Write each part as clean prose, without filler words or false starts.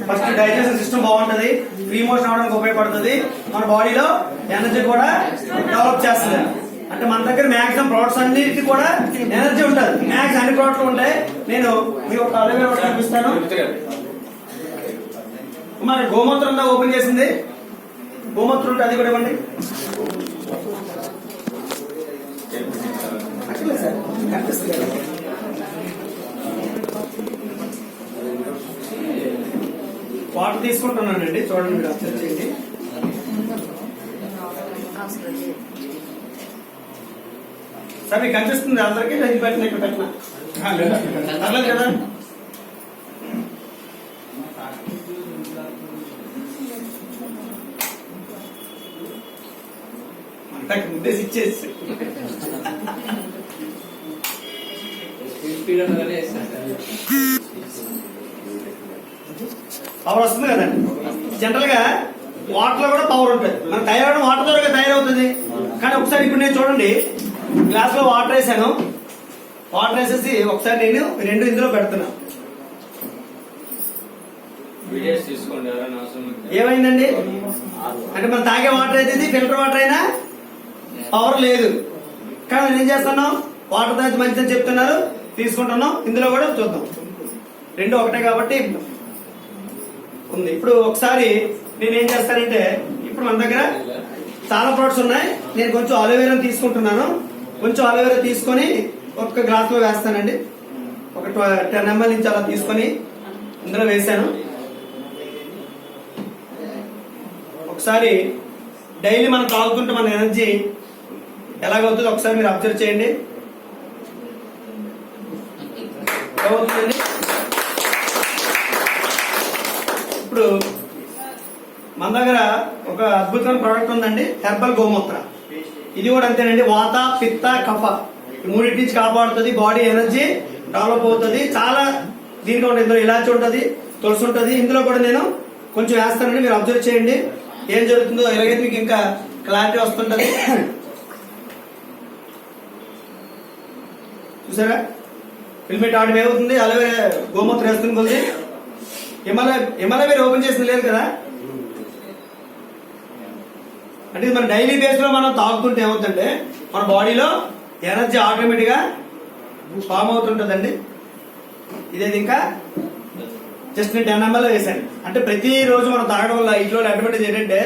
First digestion system బాగుంటది, free motion అవడానికి ఉపయోగపడుతుంది, మన బాడీలో ఎనర్జీ కూడా డెవలప్ చేస్తుంది. అంటే మన దగ్గర మాక్సిమం ప్రొడక్ట్స్ అన్నిటికీ కూడా ఎనర్జీ ఉంటుంది. మ్యాక్స్ అన్ని ప్రొడక్ట్లు ఉంటాయి. నేను మీకు ఒక అలోవేరా ఒకటి చూపిస్తాను. మరి గోమూత్రం ఓపెన్ చేసింది, గోమూత్రం ఉంటే అది కూడా ఇవ్వండి. వాటర్ తీసుకుంటున్నానండి, చూడండి మీరు అబ్జర్వ్ చేయండి. సార్ మీకు కనిపిస్తుంది అందరికి? ఇది పెట్టిన ఇక్కడ పెట్టిన పర్లేదు కదా? ఉద్దేశం ఇచ్చేసి పవర్ వస్తుంది కదండి. జనరల్ గా వాటర్ లో కూడా పవర్ ఉంటుంది. మన తయారవడం వాటర్ ద్వారా తయారవుతుంది. కానీ ఒకసారి ఇప్పుడు నేను చూడండి, గ్లాస్ లో వాటర్ వేసాను. వాటర్ వేసేసి ఒకసారి నేను రెండు ఇందులో పెడుతున్నా. ఏమైందండి? అంటే మనం తాగే వాటర్ అయితే ఫిల్టర్ వాటర్ అయినా పవర్ లేదు. కానీ నేను ఏం చేస్తున్నాం, వాటర్ తాగితే మంచిదని చెప్తున్నారు, తీసుకుంటున్నాం. ఇందులో కూడా చూద్దాం, రెండు ఒకటే కాబట్టి ఉంది. ఇప్పుడు ఒకసారి నేను ఏం చేస్తానంటే, ఇప్పుడు మన దగ్గర చాలా ప్రొడక్ట్స్ ఉన్నాయి. నేను కొంచెం అలోవేరా తీసుకుంటున్నాను. కొంచెం అలోవేరా తీసుకొని ఒక గ్లాస్ లో వేస్తానండి. ఒక 10 ml నుంచి అలా తీసుకొని ఇందులో వేసాను. ఒకసారి డైలీ మనం తాగుతుంటే మన ఎనర్జీ ఎలాగవుతుందో ఒకసారి మీరు అబ్జర్వ్ చేయండి. ఏమవుతుందండి? ఇప్పుడు మన దగ్గర ఒక అద్భుతమైన ప్రోడక్ట్ ఉందండి, హెర్బల్ గోమూత్ర. ఇది కూడా అంతేనండి, వాత, పిత్త, కఫ ఈ మూడింటి నుంచి కాపాడుతుంది. బాడీ ఎనర్జీ డెవలప్ అవుతుంది. చాలా దీంట్లో ఉంటుంది. ఇందులో ఇలాచి ఉంటుంది, తులసి ఉంటుంది. ఇందులో కూడా నేను కొంచెం వేస్తానండి, మీరు అబ్జర్వ్ చేయండి ఏం జరుగుతుందో. ఎలాగైతే మీకు ఇంకా క్లారిటీ వస్తుంటది. చూసారా ఫిల్మెంట్ ఆడడం ఏమవుతుంది? అలోవేరా గోమూత్రం వేస్తుంది కొద్ది. హిమాలయ ఓపెన్ చేసింది లేదు కదా. అంటే మన డైలీ బేస్ లో మనం తాగుతుంటే ఏమవుతుందంటే మన బాడీలో ఎనర్జీ ఆటోమేటిక్ గా ఫామ్ అవుతుంటదండి. ఇదేది ఇంకా జస్ట్ నేను 10 ml వేసాను. అంటే ప్రతి రోజు మనం తాగడం వల్ల ఇంట్లో అడ్వాంటేజ్ ఏంటంటే,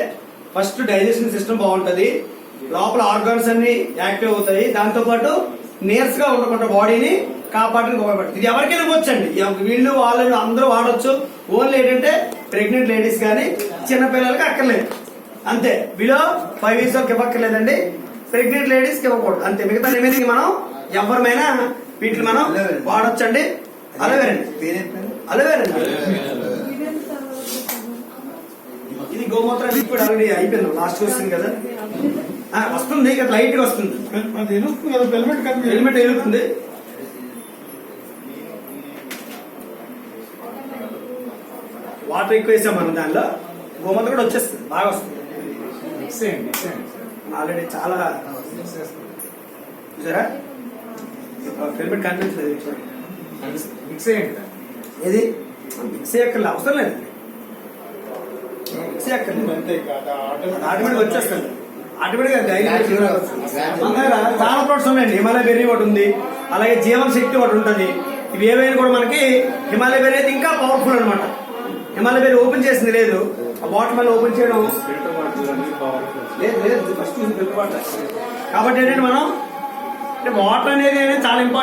ఫస్ట్ డైజెషన్ సిస్టమ్ బాగుంటది, లోపల ఆర్గాన్స్ అన్ని యాక్టివ్ అవుతాయి. దాంతో పాటు నీరస్ గా ఉండకుండా బాడీని కాపాడడానికి ఉపయోగపడుతుంది. ఇది ఎవరికైనా వచ్చండి, వీళ్ళు వాళ్ళు అందరూ వాడొచ్చు. ఓన్లీ ఏంటంటే ప్రెగ్నెంట్ లేడీస్ కానీ చిన్నపిల్లలకి అక్కర్లేదు అంతే. బిలో 5 years వరకు ఇవ్వక్కర్లేదండి. ప్రెగ్నెంట్ లేడీస్ కి ఇవ్వకూడదు అంతే. మిగతా రెమెడీకి మనం ఎవరిమైనా వీటిని మనం వాడొచ్చండి. అలోవేరండి, అలోవేరండి. ఇది గోమూత్ర లిక్విడ్ ఆల్రెడీ అయిపోయింది, లాస్ట్ వస్తుంది కదా. వస్తుంది ఇక లైట్ గా వస్తుంది. హెల్మెట్ ఎలుగుతుంది. వాటర్ ఎక్కువ వేసాం మనం, దానిలో గోమూత్ర కూడా వచ్చేస్తుంది, బాగా వస్తుంది. ఆల్రెడీ చాలా చూసారా, హెల్మెట్ కనిపించలేదు. ఏది మిక్సీ ఎక్కర్లే, అవసరం లేదు. మిక్సీ ఎక్కర్లేదు, ఆటోమేటిక్ వచ్చేస్తుంది. ఆటోమేటిక్ చాలా ప్రొడక్ట్స్ ఉన్నాయండి. హిమాలయ బెర్రీ ఒకటి ఉంది, అలాగే జీవన శక్తి ఒకటి ఉంటుంది. ఇవి ఏవైనా కూడా మనకి హిమాలయ బెర్రీ అయితే ఇంకా పవర్ఫుల్ అనమాట. హిమాలయ బెర్రీ ఓపెన్ చేసింది లేదు, ఆ బాటిల్ మళ్ళీ ఓపెన్ చేయడం లేదు. First filter water. కాబట్టి ఏంటంటే మనం వాటర్ అనేది చాలా ఇంపార్టెంట్.